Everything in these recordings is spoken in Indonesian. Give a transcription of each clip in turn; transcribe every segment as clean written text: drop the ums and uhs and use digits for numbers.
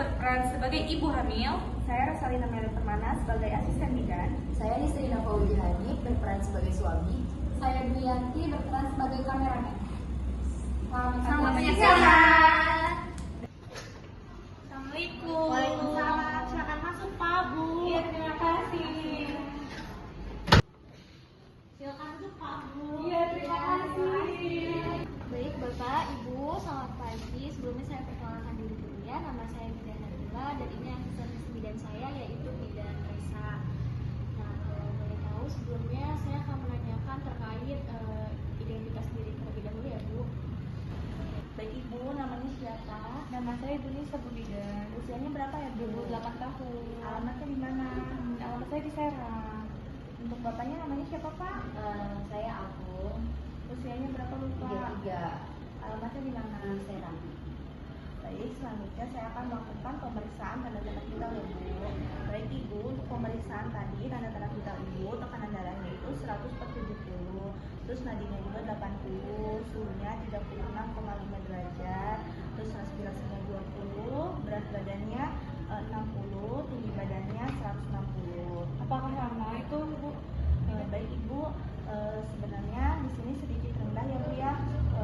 berperan sebagai ibu hamil. Saya Rosalina Meli Permana sebagai asisten bidan. Saya Nisrina Fauzi Hanif berperan sebagai suami. Saya Duyanti berperan sebagai kameramen. Selamat menyaksikan. Assalamualaikum. Waalaikumsalam. Silakan masuk Pak, Bu. Iya, terima kasih. Silakan masuk Pak, Bu. Iya, terima kasih. Baik Bapak, Ibu, selamat pagi. Sebelumnya saya perkenalkan diri dulu ya. Nama saya Bidan Nabila dan ini asisten bidan saya yaitu Bidan Resa. Nah, kalau boleh tahu sebelumnya saya akan menanyakan terkait identitas diri terlebih dahulu ya Bu. Baik Ibu, namanya siapa? Nama saya Ibu Nisa Bu Bidan. Usianya berapa ya Bu? 28 tahun. Alamatnya di mana? Alamat saya di Serang. Untuk bapaknya namanya siapa Pak? Saya Agung, Usianya berapa lupa? 33, Alamatnya di mana? Serang. Baik, selanjutnya saya akan melakukan pemeriksaan tanda-tanda vital ya Bu. Baik Ibu, untuk pemeriksaan tadi tanda-tanda vital Ibu, tekanan darahnya itu 100/70, terus nadinya juga 80, suhunya 36,5 derajat, terus respirasinya 20, berat badannya 60, tinggi badannya 160. Apakah sama itu, Bu? Baik Ibu, sebenarnya di sini sedikit rendah ya Bu ya,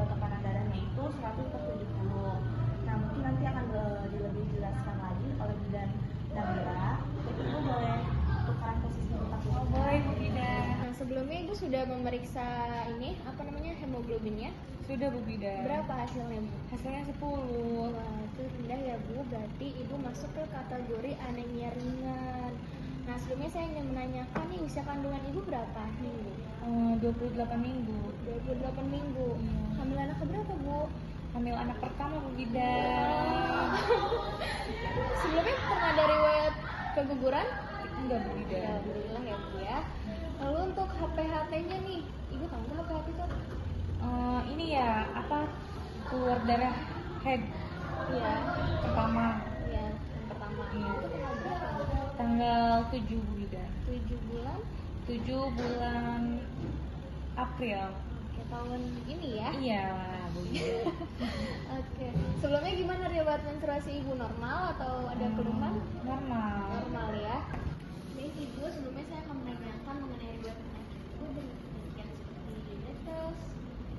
tekanan darahnya itu 100/70. Nah mungkin nanti akan lebih jelaskan lagi oleh bidan Nabila. Jadi Ibu boleh tukaran posisi otak Ibu. Boleh, Bu Bidan. Nah, sebelumnya Ibu sudah memeriksa hemoglobinnya. Sudah, Bu Bidan. Berapa hasilnya Bu? Hasilnya 10. Wah, itu rendah ya Bu, berarti Ibu masuk ke kategori anemia ringan. Nah, sebelumnya saya ingin menanyakan nih, usia kandungan Ibu berapa minggu? 28 minggu. 28 minggu. Iya. Hamil anak keberapa Bu? Hamil anak pertama, Bu Bidan. Sebelumnya pernah ada riwayat keguguran? Enggak, Bu Bidan. Alhamdulillah ya Bu ya. Lalu untuk HPHT-nya nih, Ibu tahu nggak HPHT itu apa? Ini ya, apa, keluar darah head Iya, pertama iya, yang pertama. Iya. Itu tanggal berapa? tanggal 7, Bu Bidan. 7 bulan 7 bulan April. ke tahun ini ya. Iya lah, Bu Bidan. Oke. Sebelumnya gimana riwayat menstruasi Ibu, normal atau ada keluhan? Normal. Normal ya. Baik Ibu, sebelumnya saya akan menanyakan mengenai riwayat penyakit Ibu dengan penyakit seperti diabetes.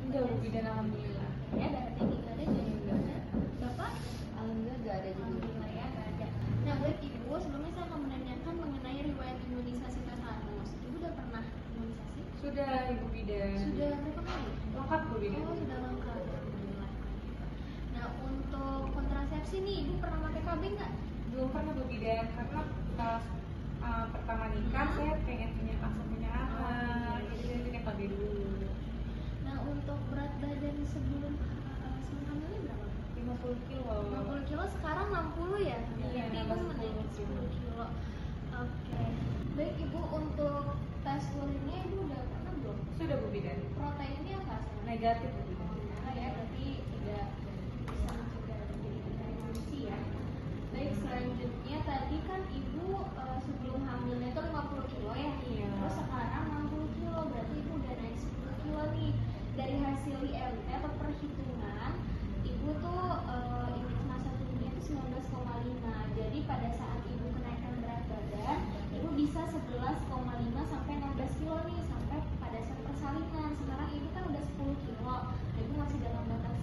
Enggak, Bu Bidan, alhamdulillah. Ya, darah tinggi nggak ada, jadi nggak ada. Bapak? Alhamdulillah gak ada juga. Alhamdulillah ya, nggak ada. Nah, baik Ibu, sebelumnya saya akan menanyakan mengenai riwayat imunisasi tetanus. Ibu udah pernah imunisasi? Sudah, Ibu Bidan. Sudah berapa kali? Lengkap, Bu Bidan. Oh, sudah lengkap. Alhamdulillah. Nah, untuk kontrasepsi nih, Ibu pernah pakai KB nggak? Belum pernah, Bu Bidan, karena pas pertama nikah saya pengen langsung punya anak, jadi saya pakai KB dulu. Nah, untuk berat badan sebelum hamilnya berapa? 50 kilo. 50 kilo, sekarang 60 ya? Iya, Berarti Ibu nambah menaiki 10 kilo. 10 kilo. Oke. Baik Ibu, untuk tes urinnya Ibu udah pernah belum? Sudah, Bu Bidan. Proteinnya apa hasilnya? Negatif, Bu Bidan. Nah, ya, berarti tidak bisa mencegah terjadi hipertensi ya. Baik, selanjutnya tadi kan Ibu sebelum hamilnya itu 50 kilo ya? Iya. Terus sekarang 60 kilo, berarti Ibu udah naik 10 kilo nih. Dari hasil IMT atau perhitungan, Ibu tuh indeks massa tubuhnya itu 19,5. Jadi pada saat Ibu kenaikan berat badan, Ibu bisa 11,5 sampai 16 kilo nih, sampai pada saat persalinan. Sekarang Ibu kan udah 10 kilo, Ibu masih dalam batas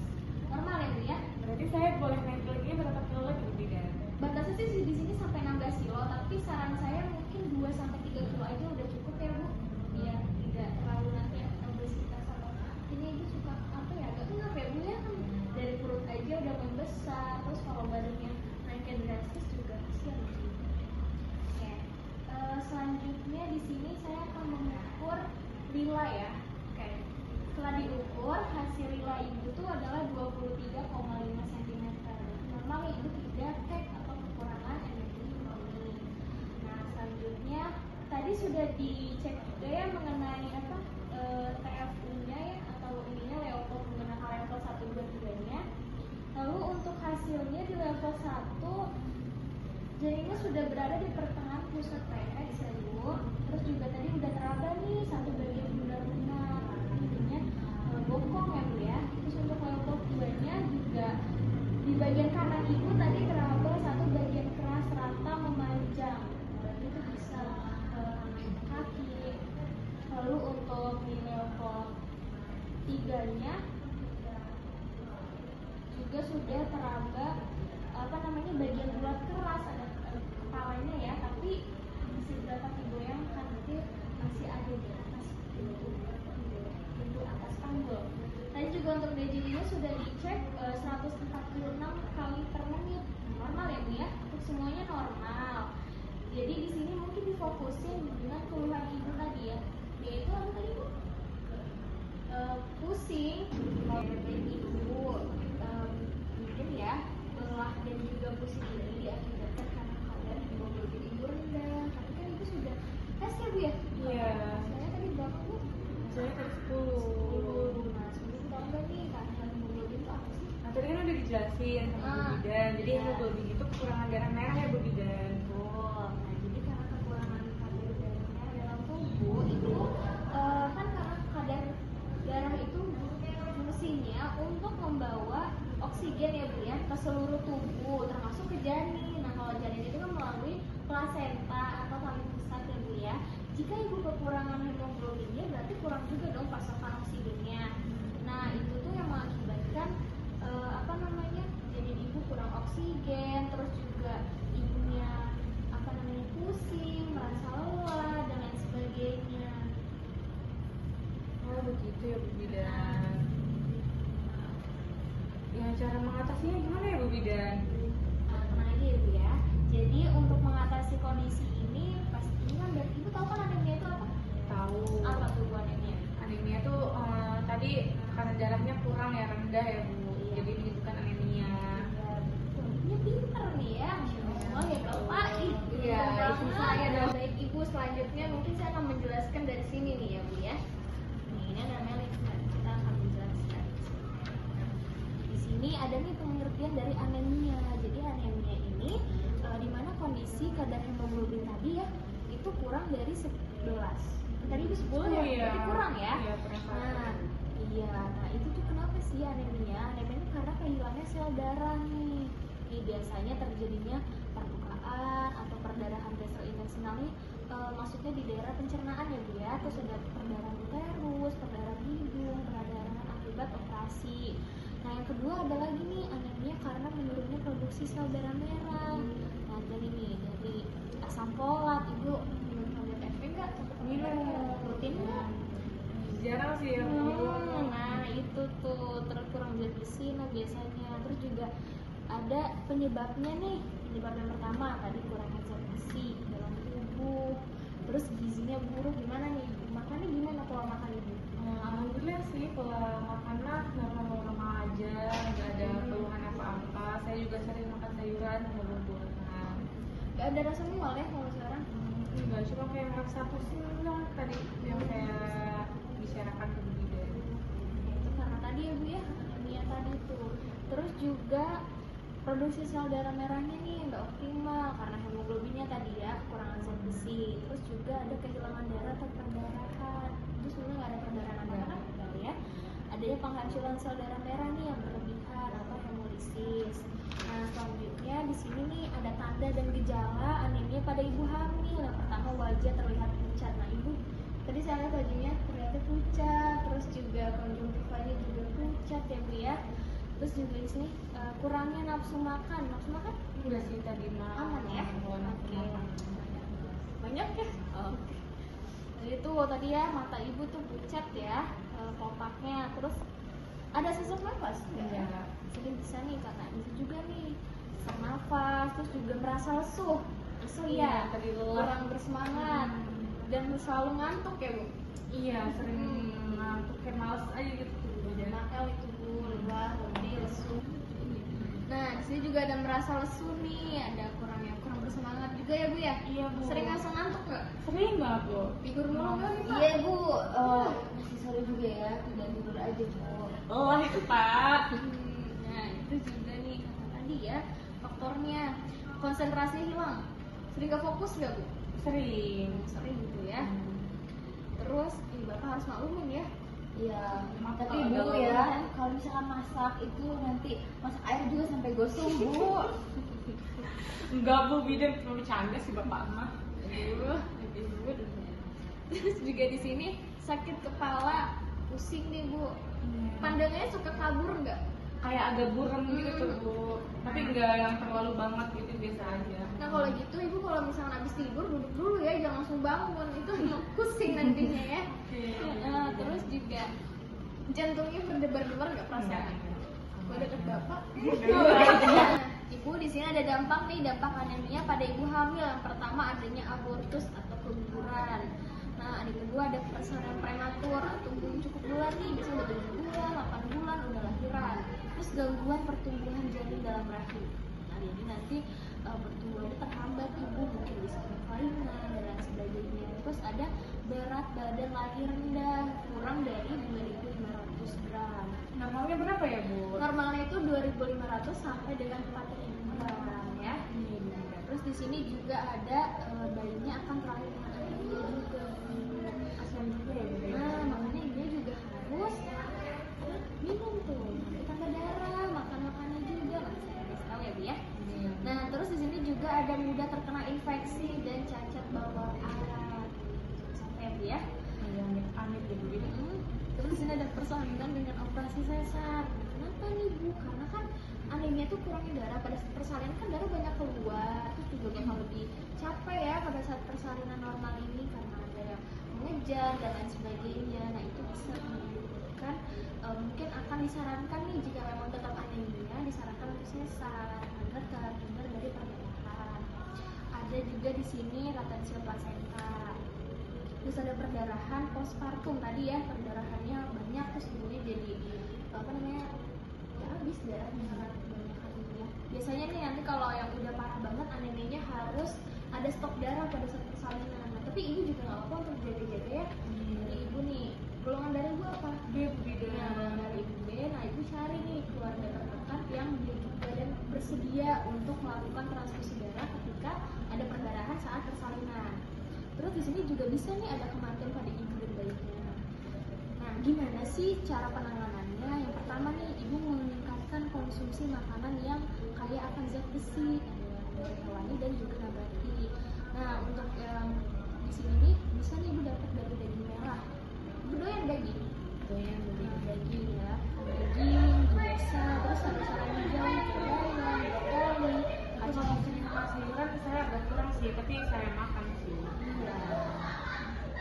normal ya Bu ya? Berarti saya boleh naik lagi berapa kilo lagi, Bu Bidan? Batasnya sih di sini sampai 16 kilo, tapi saran saya mungkin 2 sampai 3 kilo aja udah cukup ya Bu. Biar tidak terlalu nanti obesitas atau ini Ibu suka apa ya, agak ngap ya Bu ya, kan dari perut aja udah membesar, terus kalau badannya naiknya drastis juga kasihan Bu. Oke. Selanjutnya di sini saya akan mengukur lila ya. Oke. Setelah diukur, hasil lila Ibu tuh adalah 23,5 cm. Normal Ibu tidak cek atau kekurangan energi murni. Nah, selanjutnya tadi sudah dicek juga ya mengenai apa TFU-nya ya, atau ininya Leopold menggunakan level 1, 2, 3-nya. Lalu untuk hasilnya di level 1 jaringnya sudah berada di pertengahan pusat PX ya Bu. Terus juga tadi udah teraba nih satu bagian bundar lunak, intinya bokong ya Bu ya. Terus untuk level 2-nya juga di bagian kanan Ibu tadi teraba satu bagian dadanya juga sudah teraba bagian bulat keras, ada kepalanya ya, tapi masih dapat digoyangkan, berarti masih ada di atas pintu atas panggul. Tadi juga untuk DJI-nya sudah dicek 146 kali per menit, normal ya Bu ya, untuk semuanya normal. Jadi di sini mungkin difokusin dengan keluhan ibu tadi ya, yaitu apa tadi Bu? Pusing, ibu mungkin ya lelah dan juga pusing ini diakibatkan karena kadar hemoglobin ibu rendah. Tapi kan itu sudah tes ya Bu ya? Iya. Saya tadi berapa Bu? Saya tadi 10. Nah, sebelum tahu nggak nih kadar hemoglobin itu apa sih? Nah, tadi kan udah dijelasin sama Bu Bidan. Jadi Iya. hemoglobin itu kekurangan darah merah ya Bu Bidan. Betul. Nah, jadi karena kekurangan kadar darah merah dalam tubuh itu kan karena kadar darah itu fungsinya untuk membawa oksigen ya Bu ya ke seluruh tubuh termasuk ke janin. Nah, kalau janin itu kan melalui plasenta atau tali pusat ya Bu ya. Jika ibu kekurangan hemoglobinnya berarti kurang juga dong pasokan oksigennya. Nah, itu tuh yang mengakibatkan janin ibu kurang oksigen, terus juga ibunya pusing, merasa lelah dan lain sebagainya. Oh begitu ya Bu Bidan. Ya cara mengatasinya gimana ya Bu Bidan? Nah, tenang aja ya Bu ya. Jadi untuk mengatasi kondisi ini pastinya dari ibu tahu kan anemia itu apa? Tahu. Apa tuh Bu anemia? Anemia tuh tadi karena darahnya kurang ya, rendah ya Bu. Iya. Jadi menyebabkan anemia. Ibunya pinter nih ya, Masya Allah ya Bapak. Iya, Itu saya dan baik Ibu. Selanjutnya mungkin saya akan menjelaskan dari sini nih ya Bu ya. Nih ini ada Melik, kita akan menjelaskan. Di sini ada nih pengertian dari anemia. Jadi anemia ini di mana kondisi kadar hemoglobin tadi ya itu kurang dari 11. Tadi itu 10 ya, Iya. berarti kurang ya. Iya, kurang satu. Nah, iya. Nah, itu tuh kenapa sih anemia? Anemia itu karena kehilangnya sel darah nih. Ini biasanya terjadinya pertukaan atau perdarahan gastrointestinal nih masuknya di daerah pencernaan ya Bu ya. Terus ada perdarahan uterus, perdarahan hidung, perdarahan akibat operasi. Nah, yang kedua ada lagi nih anemia karena menurunnya produksi sel darah merah. Nah, jadi nih dari asam folat, Ibu minum tablet FP enggak? Minum. Rutin enggak? Jarang sih ya Bu. Nah itu tuh terus kurang zat besi nah biasanya. Terus juga ada penyebabnya nih. Penyebab yang pertama tadi kurang zat besi dalam tubuh. Terus gizinya buruk, gimana nih? Makannya gimana pola makan Ibu? Alhamdulillah sih pola makannya normal-normal aja, nggak ada keluhan apa-apa. Saya juga sering makan sayuran sama buah-buahan. Gak ada rasa mual ya kalau sekarang? Enggak, cuma kayak merasa pusing dong tadi yang saya bicarakan ke Bu Bidan. Itu karena tadi ya Bu ya, anemia tadi tuh. Terus juga produksi sel darah merahnya nih nggak optimal karena hemoglobinnya tadi ya kekurangan zat besi. Terus juga ada kehilangan darah atau perdarahan. Itu sebenarnya nggak ada perdarahan darah kan ya. Adanya penghancuran sel darah merah nih yang berlebihan atau hemolisis. Nah, selanjutnya di sini nih ada tanda dan gejala anemia pada ibu hamil. Yang pertama wajah terlihat pucat. Nah, ibu tadi saya lihat wajahnya terlihatnya pucat, terus juga konjungtivanya juga pucat ya Bu ya. Terus juga di sini kurangnya nafsu makan. Nafsu makan Enggak sih tadi mah aman ya? kalau nafsu Oke. makan. Banyak ya? Oke. Jadi itu tadi ya mata ibu tuh pucat ya, kelopaknya. Terus ada sesak nafas nggak ya? Iya. Sering bisa nih karena bisa juga nih sesak nafas, terus juga merasa lesu. Lesu ya, Tadi lelah. kurang bersemangat dan selalu ngantuk ya Bu. Iya, sering ngantuk kayak males aja gitu tuh Bu Bidan. L itu Bu, lelah, letih, lesu. Nah, di sini juga ada merasa lesu nih, ada kurang bersemangat juga ya Bu ya. Iya Bu. Sering ngerasa ngantuk nggak? Sering nggak Bu? Tidur mulu nggak nih Pak? Iya Bu, masih sore juga ya, tidak tidur aja Bu. Oh itu Pak. Nah, itu juga nih karena tadi ya faktornya konsentrasi hilang. Sering gak fokus nggak Bu? Sering. Sering gitu ya. Terus, Bapak harus maklumin ya. Iya, tapi Kalau Bu ada ya, kalau misalkan masak itu nanti masak air juga sampai gosong Bu. Enggak Bu Bidan, cuma bercanda sih Bapak mah. Aduh. Terus juga di sini sakit kepala, pusing nih Bu. Pandangannya suka kabur nggak? Kayak agak burem gitu tuh Bu, tapi nggak yang terlalu banget gitu, biasa aja. Nah kalau gitu ibu kalau misalnya habis tidur duduk dulu ya, jangan langsung bangun, itu pusing nantinya ya. Terus juga jantungnya berdebar-debar nggak perasaan? Gue deket bapak. Nah, ibu di sini ada dampak nih, dampak anemia pada ibu hamil. Yang pertama adanya abortus atau keguguran. Nah, yang kedua ada persalinan prematur atau belum cukup bulan nih, bisa udah 7 bulan, 8 bulan udah lahiran. Terus gangguan pertumbuhan janin dalam rahim. Nah, jadi nanti pertumbuhannya terhambat ibu, mungkin bisa kelainan dan lain sebagainya. Terus ada berat badan lahir rendah, kurang dari 2.500 gram. Normalnya berapa ya Bu? Normalnya itu 2.500 sampai dengan 4.000 gram ya. Terus di sini juga ada bayinya akan terlahir dengan anemia juga. Kasian juga ya Bu. Nah, makanya dia juga harus minum tuh, tambah darah, makan makanan juga. Nah, saya kasih tahu ya Bu ya. Nah, terus di sini juga ada mudah terkena infeksi dan cacat bawah alat. Sampai ya Bu ya. Amit ya Bu. Terus di sini ada persalinan dengan operasi sesar. Kenapa nih Bu? Karena kan anemia itu kurangnya darah, pada saat persalinan kan darah banyak keluar, terus juga bakal lebih capek ya pada saat persalinan normal ini karena ada yang mengejar dan lain sebagainya. Nah itu bisa menyebabkan mungkin akan disarankan nih jika memang tetap anemia disarankan untuk sesar agar terhindar dari perdarahan. Ada juga di sini retensi placenta. Terus ada perdarahan postpartum tadi ya, perdarahannya banyak terus ibunya jadi apa namanya ya habis darahnya sangat banyak ya. Biasanya nih nanti kalau yang udah parah banget anemianya harus ada stok darah pada saat persalinan. Nah, tapi ibu juga nggak apa untuk jaga-jaga ya. Jadi ibu nih golongan darah ibu apa? B Bu. Nah, golongan darah ibu B. Nah ibu cari nih keluarga terdekat yang dia juga dan bersedia untuk melakukan transfusi darah ketika ada perdarahan saat persalinan. Terus di sini juga bisa nih ada kematian pada ibu dan bayinya. Nah, gimana sih cara penanganannya? Yang pertama nih, ibu meningkatkan konsumsi makanan yang kaya akan zat besi, dari hewani dan juga nabati. Nah, untuk yang di sini nih bisa nih ibu dapat dari daging merah. Ibu doyan daging? Doyan Daging ya, daging, biasa, terus sayur-sayuran hijau, bayam, brokoli. Kalau sayuran saya agak kurang sih, tapi saya makan sih. Iya.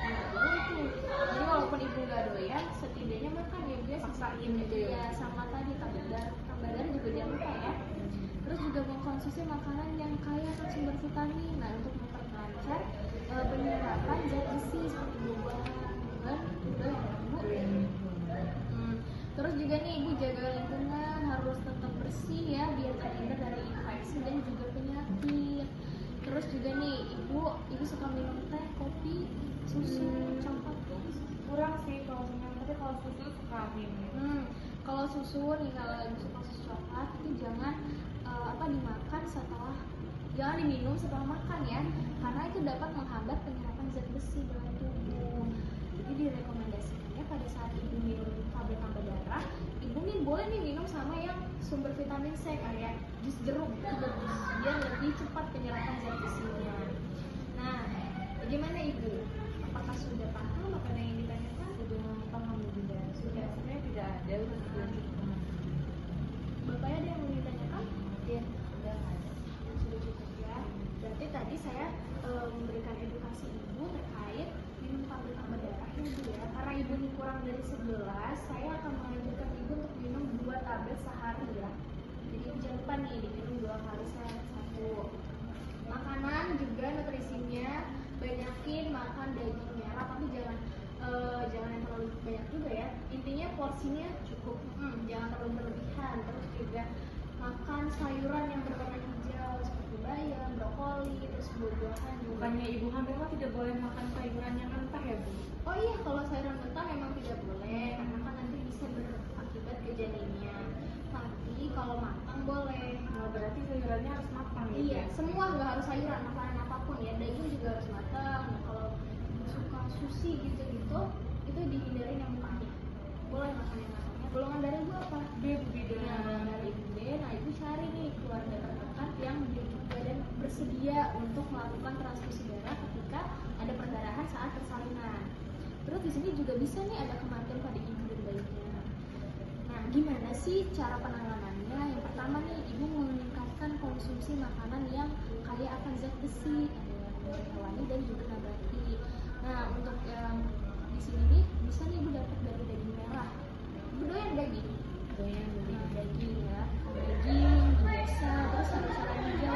Nah, boleh tuh. Jadi walaupun ibu nggak doyan, setidaknya makan ya biasa. Paksain gitu ya. Ya, sama tadi tambah darah juga jangan lupa ya. Terus juga mengkonsumsi makanan yang kaya akan sumber vitamin. Nah, untuk memperlancar penyerapan zat besi seperti buah-buahan, kan? Udah ya, Bu. Terus juga nih ibu jaga lingkungan, harus tetap bersih ya biar terhindar dari infeksi dan juga penyakit. Terus juga nih ibu suka minum teh, kopi, susu, coklat tuh? Kurang sih kalau senang, tapi kalau susu suka minum. Kalau susu nih, kalau ibu suka susu coklat itu jangan dimakan jangan diminum setelah makan ya, karena itu dapat menghambat penyerapan zat besi dalam tubuh. Jadi direkomendasikannya pada saat ibu minum tablet tambah darah, ibu nih boleh nih minum sama yang sumber vitamin C kayak jus jeruk juga biar lebih cepat penyerapan zat besinya. Nah, bagaimana ibu? Apakah sudah paham apa yang ditanyakan? Sudah paham Bunda. Sudah, sebenarnya tidak ada, udah cukup paham. Bapaknya ada yang mau ditanyakan? Iya, udah nggak ada. Sudah cukup ya. Berarti tadi saya memberikan edukasi ibu terkait minum tablet tambah darah ibu ya. Karena ibu ini kurang dari 11, saya akan menganjurkan ibu untuk minum 2 tablet sehari ya. Jadi jangan lupa nih diminum 2 kali satu. Makanan juga nutrisinya banyakin makan daging merah, tapi jangan yang terlalu banyak juga ya. Intinya porsinya cukup, jangan terlalu berlebihan. Terus juga makan sayuran yang berwarna hijau seperti bayam, brokoli, terus buah-buahan juga. Bukannya ibu hamil mah tidak boleh makan sayuran yang mentah ya Bu? Oh iya, kalau sayuran mentah memang tidak boleh karena kan nanti bisa berakibat ke janinnya. Tapi kalau matang boleh. Nah, berarti sayurannya harus matang ya? Iya, semua nggak harus sayuran, makanan apapun ya. Daging juga harus matang. Nah, kalau suka sushi gitu-gitu, itu dihindarin yang mentahnya. Boleh makan yang matangnya. Golongan darah ibu apa? B Bu. Nah, golongan darah ibu B. Nah, ibu cari nih keluarga terdekat yang dia juga dan bersedia untuk melakukan transfusi darah ketika ada perdarahan saat persalinan. Terus di sini juga bisa nih ada kematian pada ibu Gimana sih cara penanganannya? Yang pertama nih, ibu meningkatkan konsumsi makanan yang kaya akan zat besi, hewani dan juga nabati. Nah, untuk yang di sini nih, bisa nih ibu dapat dari daging merah. Ibu doyan daging? Doyan daging ya. Daging, biasa, terus sayur-sayuran hijau,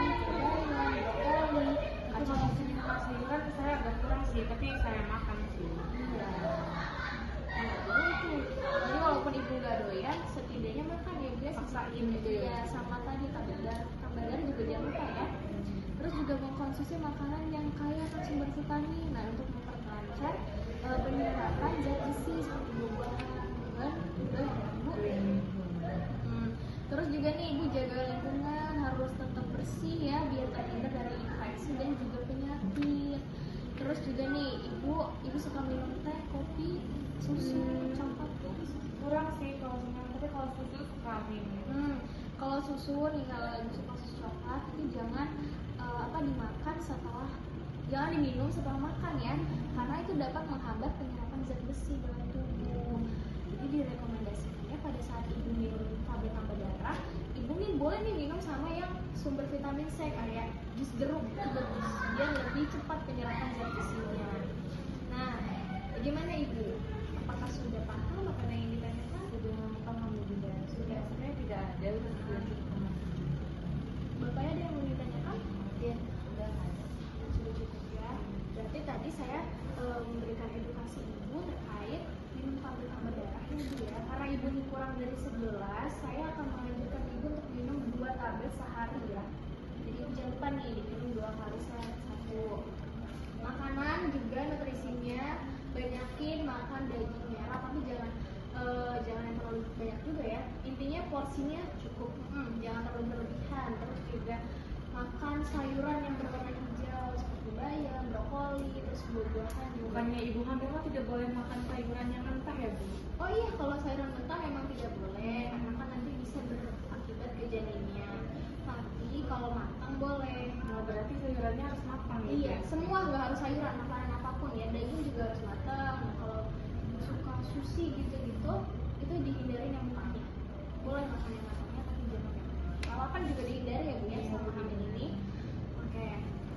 bayam, brokoli, Kalau sini makan sayuran saya agak kurang sih, tapi saya makan sih. Iya. Jadi walaupun ibu nggak doyan, setidaknya makan ya ibu ya, Paksain gitu ya. Ya, sama tadi tambah darah juga jangan lupa ya. Terus juga mengkonsumsi makanan yang kaya akan sumber vitamin. Nah, untuk memperlancar penyerapan zat besi seperti buah-buahan, kan? Doyan ya ibu? Terus juga nih ibu jaga lingkungan, harus tetap bersih ya biar terhindar dari infeksi dan juga penyakit. Terus juga nih ibu suka minum teh, kopi, susu, coklat ya? Kurang sih kalau senang, tapi kalau susu suka minum. Kalau susu nih, kalau ibu suka susu coklat itu jangan dimakan jangan diminum setelah makan ya, karena itu dapat menghambat penyerapan zat besi dalam tubuh. Jadi direkomendasikannya pada saat ibu minum tablet tambah darah, ibu nih boleh nih minum sama yang sumber vitamin C kayak jus jeruk, itu bagus biar lebih cepat penyerapan zat besinya. Nah, bagaimana ibu? Apakah sudah paham apa yang ditanyakan? Sudah paham Bunda. Sudah sebenarnya tidak ada, udah cukup paham. Bapaknya ada yang mau ditanyakan? Iya, udah ada. Sudah cukup ya. Berarti tadi saya memberikan edukasi ibu terkait minum tablet tambah darahnya ibu ya. Karena ibu ini kurang dari 11, saya akan menganjurkan ibu untuk minum 2 tablet sehari ya. Jadi ibu jangan lupa nih diminum 2 kali satu. Makanan juga nutrisinya banyakin makan daging merah, tapi jangan yang terlalu banyak juga ya. Intinya porsinya cukup, jangan terlalu berlebihan. Terus juga makan sayuran yang berwarna hijau seperti bayam, brokoli, terus buah-buahan juga. Bukannya ibu hamil mah tidak boleh makan sayuran yang mentah ya Bu? Oh iya, kalau sayuran mentah memang tidak boleh, karena kan nanti bisa berakibat ke janinnya. Tapi kalau matang boleh. Nah, berarti sayurannya harus matang ya? Iya, semua nggak harus sayuran, makanan apapun ya, daging juga harus matang. Nah, kalau suka sushi gitu-gitu, itu dihindarin yang mentahnya. Boleh makan yang matangnya, tapi jangan yang mentah. Lalapan juga dihindari ya Bu ya, sama hamil ini. Oke,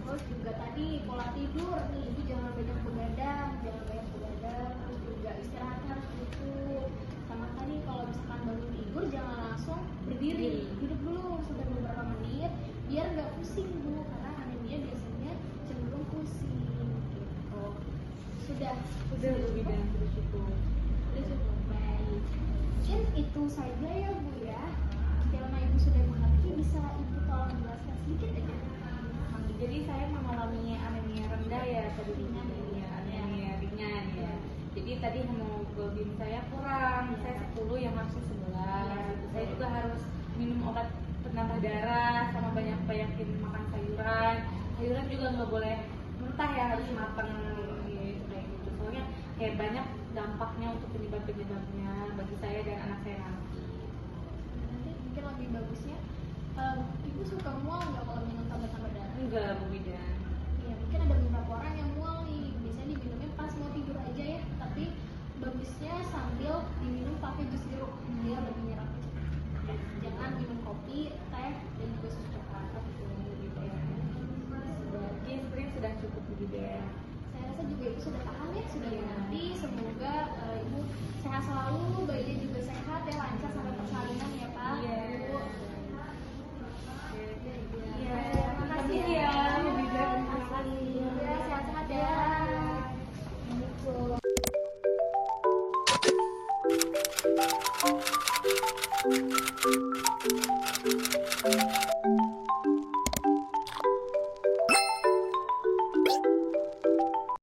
terus juga tadi pola tidur nih, ibu jangan banyak begadang, terus juga istirahatnya harus cukup. Sama tadi kalau misalkan bangun tidur jangan langsung berdiri, duduk dulu sampai beberapa menit, biar nggak pusing Bu, karena anemia biasanya cenderung pusing gitu. Sudah Sudah Bu Bidan, sudah cukup. Sudah cukup, baik. Mungkin itu saja ya Bu ya. Karena ibu sudah mengerti, bisa ibu tolong jelaskan sedikit aja. Jadi saya mengalami anemia rendah ya tadinya, anemia ringan ya. Jadi tadi hemoglobin saya kurang, saya 10 yang harusnya 11. Saya juga harus minum obat penambah darah sama banyakin makan sayuran. Sayuran juga nggak boleh mentah ya, harus matang gitu kayak gitu. Soalnya kayak banyak dampaknya untuk penyebabnya bagi saya dan anak saya nanti. Nanti mungkin lebih bagusnya, ibu suka mual nggak kalau minum tambah-tambah darah? Enggak Bu Bidan. Ya mungkin ada beberapa orang yang mual nih, biasanya diminumnya pas mau tidur aja ya, tapi bagusnya sambil diminum pakai jus jeruk, dia lebih nyerap cepat. Jangan minum kopi, teh, dan juga susu coklat gitu ya. Jadi sebenarnya sudah cukup Bu Bidan. Saya rasa juga ibu sudah paham ya, sudah mengerti. Semoga ibu sehat selalu, bayinya juga sehat ya, lancar sampai persalinan ya Pak. Iya. Bu. Iya. Terima kasih ya. Bu Bidan. Terima kasih. Ya, sehat-sehat ya. Thank you.